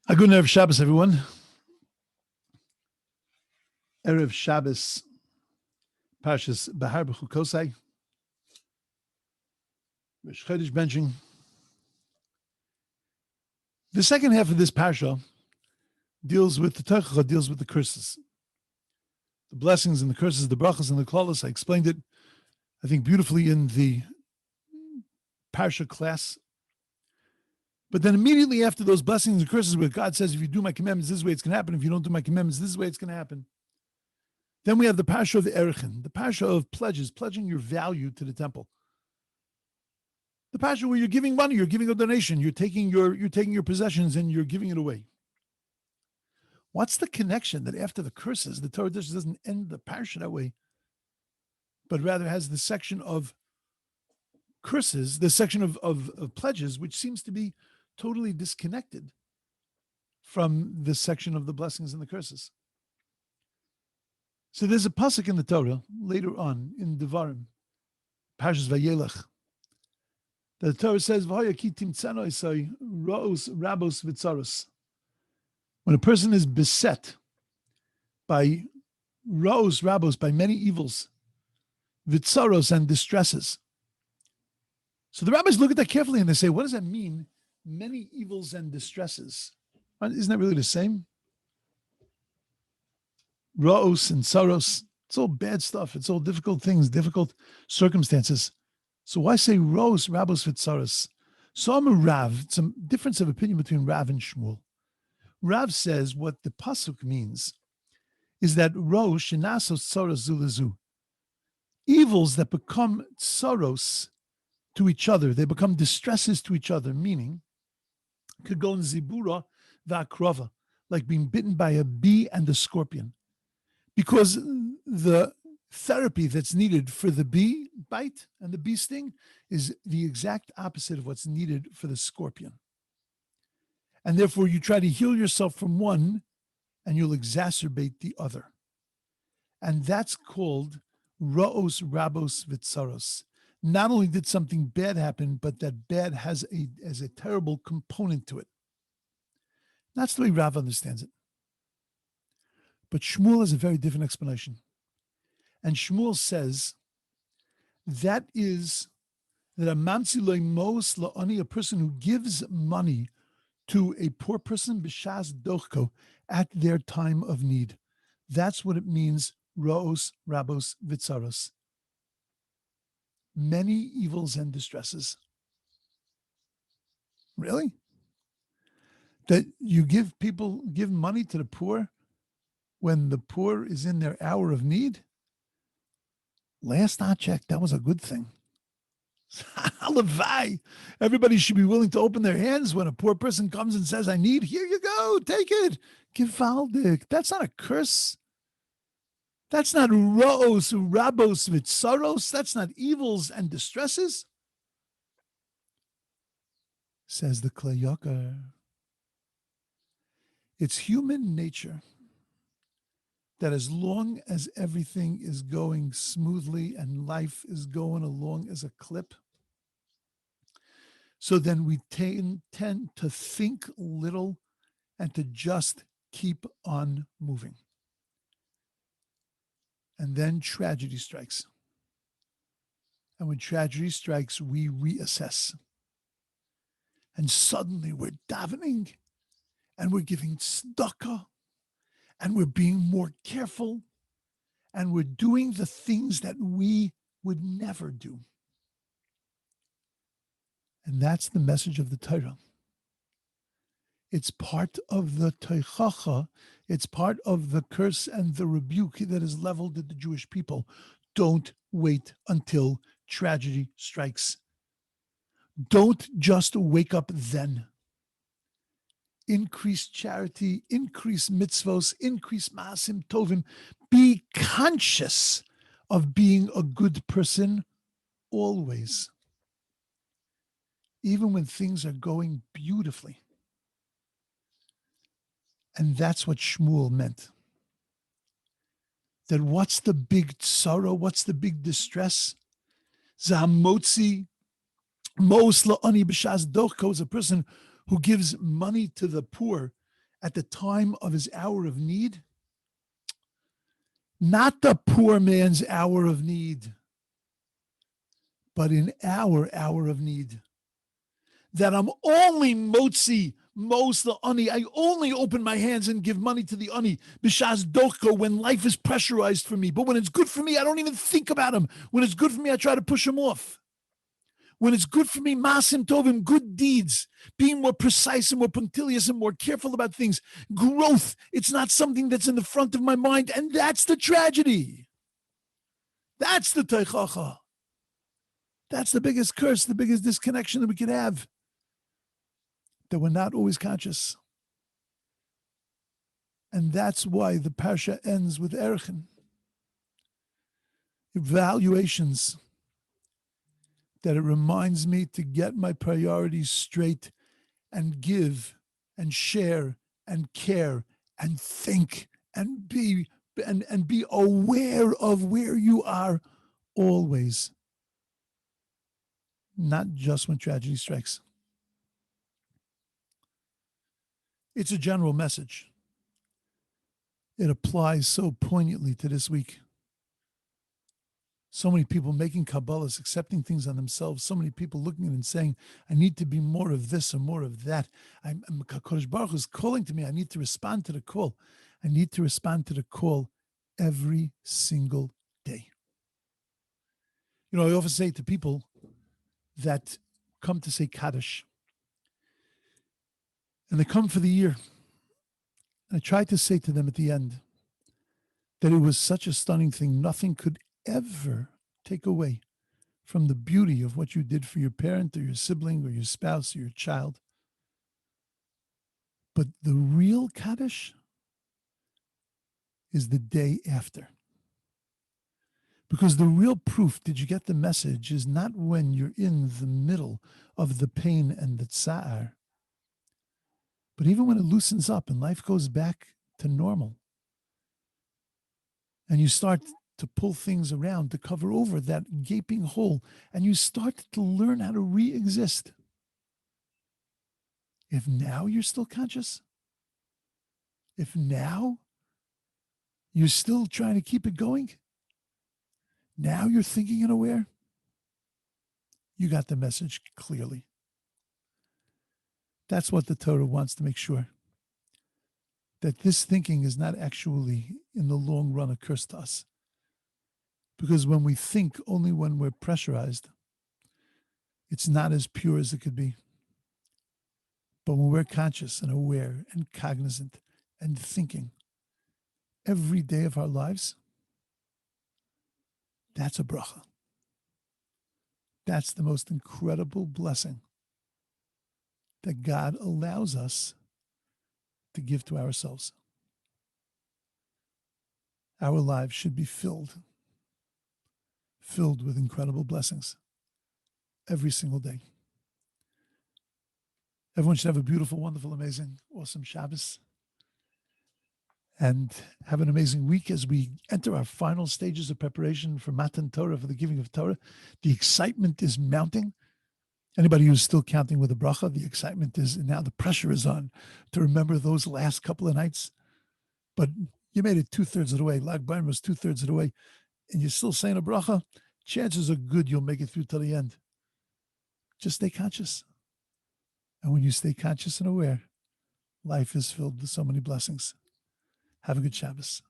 A good Erev Shabbos, everyone. Erev Shabbos, Parshas Behar Bechukosai. Chodesh benching. The second half of this parsha deals with the Teichacha, deals with the curses, the blessings and the curses, the brachas and the klalos. I explained it, I think, beautifully in the parsha class. But then immediately after those blessings and curses, where God says, if you do my commandments, this is the way it's going to happen. If you don't do my commandments, this is the way it's going to happen. Then we have the parsha of the Erechin, the parsha of pledges, pledging your value to the temple. The parsha where you're giving money, you're giving a donation, you're taking your possessions and you're giving it away. What's the connection that after the curses, the Torah doesn't end the parsha that way, but rather has the section of curses, the section of pledges, which seems to be totally disconnected from the section of the blessings and the curses. So there's a pasuk in the Torah later on in Devarim, Parshas Vayelech, the Torah says, when a person is beset by ra'os rabos, by many evils, vitzaros, and distresses. So the rabbis look at that carefully and they say, what does that mean, many evils and distresses? Isn't that really the same? Ra'os and saros, it's all bad stuff. It's all difficult things, difficult circumstances. So why say Ra'os, Rabos, Vitzaros? So I'm a Rav. It's a difference of opinion between Rav and Shmuel. Rav says what the pasuk means is that Ra'os shenasos tsaros zulazu, evils that become tsaros to each other, they become distresses to each other, meaning kagon zibura va'akrova, like being bitten by a bee and a scorpion. Because the therapy that's needed for the bee bite and the bee sting is the exact opposite of what's needed for the scorpion. And therefore you try to heal yourself from one and you'll exacerbate the other. And that's called Ra'os Rabos Vitzaros. Not only did something bad happen, but that bad has a terrible component to it. That's the way Rav understands it. But Shmuel has a very different explanation. And Shmuel says that is that a mamtzi loimos la'ani, a person who gives money to a poor person b'shas dochko, at their time of need. That's what it means, ra'os rabos vitzaros. Many evils and distresses. Really? That you give money to the poor when the poor is in their hour of need? Last I checked, that was a good thing. Everybody should be willing to open their hands when a poor person comes and says, I need, here you go, take it. Givaldik. That's not a curse. That's not ra'os, rabos, vitzaros. That's not evils and distresses. Says the Klei Yakar. It's human nature that as long as everything is going smoothly and life is going along as a clip, so then we tend to think little and to just keep on moving. And then tragedy strikes. And when tragedy strikes, we reassess. And suddenly we're davening and we're giving tzedakah, and we're being more careful, and we're doing the things that we would never do. And that's the message of the Torah. It's part of the Teichacha, it's part of the curse and the rebuke that is leveled at the Jewish people. Don't wait until tragedy strikes. Don't just wake up then. Increase charity, increase mitzvos, increase ma'asim tovim. Be conscious of being a good person always, even when things are going beautifully. And that's what Shmuel meant. That what's the big sorrow? What's the big distress? Zahamotzi mos la'ani b'shas dochko is a person who gives money to the poor at the time of his hour of need, not the poor man's hour of need, but in our hour of need. That I'm only motzi, most the ani. I only open my hands and give money to the ani. B'shas dochko, when life is pressurized for me. But when it's good for me, I don't even think about him. When it's good for me, I try to push him off. When it's good for me, masim tovim, good deeds, being more precise and more punctilious and more careful about things. Growth, it's not something that's in the front of my mind. And that's the tragedy. That's the teichacha. That's the biggest curse, the biggest disconnection that we could have. That we're not always conscious. And that's why the parsha ends with Erchen. Evaluations. That it reminds me to get my priorities straight and give and share and care and think and be aware of where you are always. Not just when tragedy strikes. It's a general message. It applies so poignantly to this week. So many people making Kabbalahs, accepting things on themselves. So many people looking at it and saying, I need to be more of this or more of that. Kodesh Baruch Hu is calling to me. I need to respond to the call. I need to respond to the call every single day. You know, I often say to people that come to say Kaddish, and they come for the year. I tried to say to them at the end that it was such a stunning thing. Nothing could ever take away from the beauty of what you did for your parent or your sibling or your spouse or your child. But the real Kaddish is the day after. Because the real proof, did you get the message, is not when you're in the middle of the pain and the tsa'ar, but even when it loosens up and life goes back to normal, and you start to pull things around to cover over that gaping hole, and you start to learn how to re-exist. If now you're still conscious, if now you're still trying to keep it going, now you're thinking and aware, you got the message clearly. That's what the Torah wants to make sure. That this thinking is not actually, in the long run, a curse to us. Because when we think only when we're pressurized, it's not as pure as it could be. But when we're conscious and aware and cognizant and thinking every day of our lives, that's a bracha. That's the most incredible blessing that God allows us to give to ourselves. Our lives should be filled with incredible blessings every single day. Everyone should have a beautiful, wonderful, amazing, awesome Shabbos. And have an amazing week as we enter our final stages of preparation for Matan Torah, for the giving of Torah. The excitement is mounting. Anybody who's still counting with a bracha, the excitement is, and now the pressure is on to remember those last couple of nights. But you made it 2/3 of the way. Lag B'Omer was 2/3 of the way, and you're still saying a bracha, chances are good you'll make it through till the end. Just stay conscious. And when you stay conscious and aware, life is filled with so many blessings. Have a good Shabbos.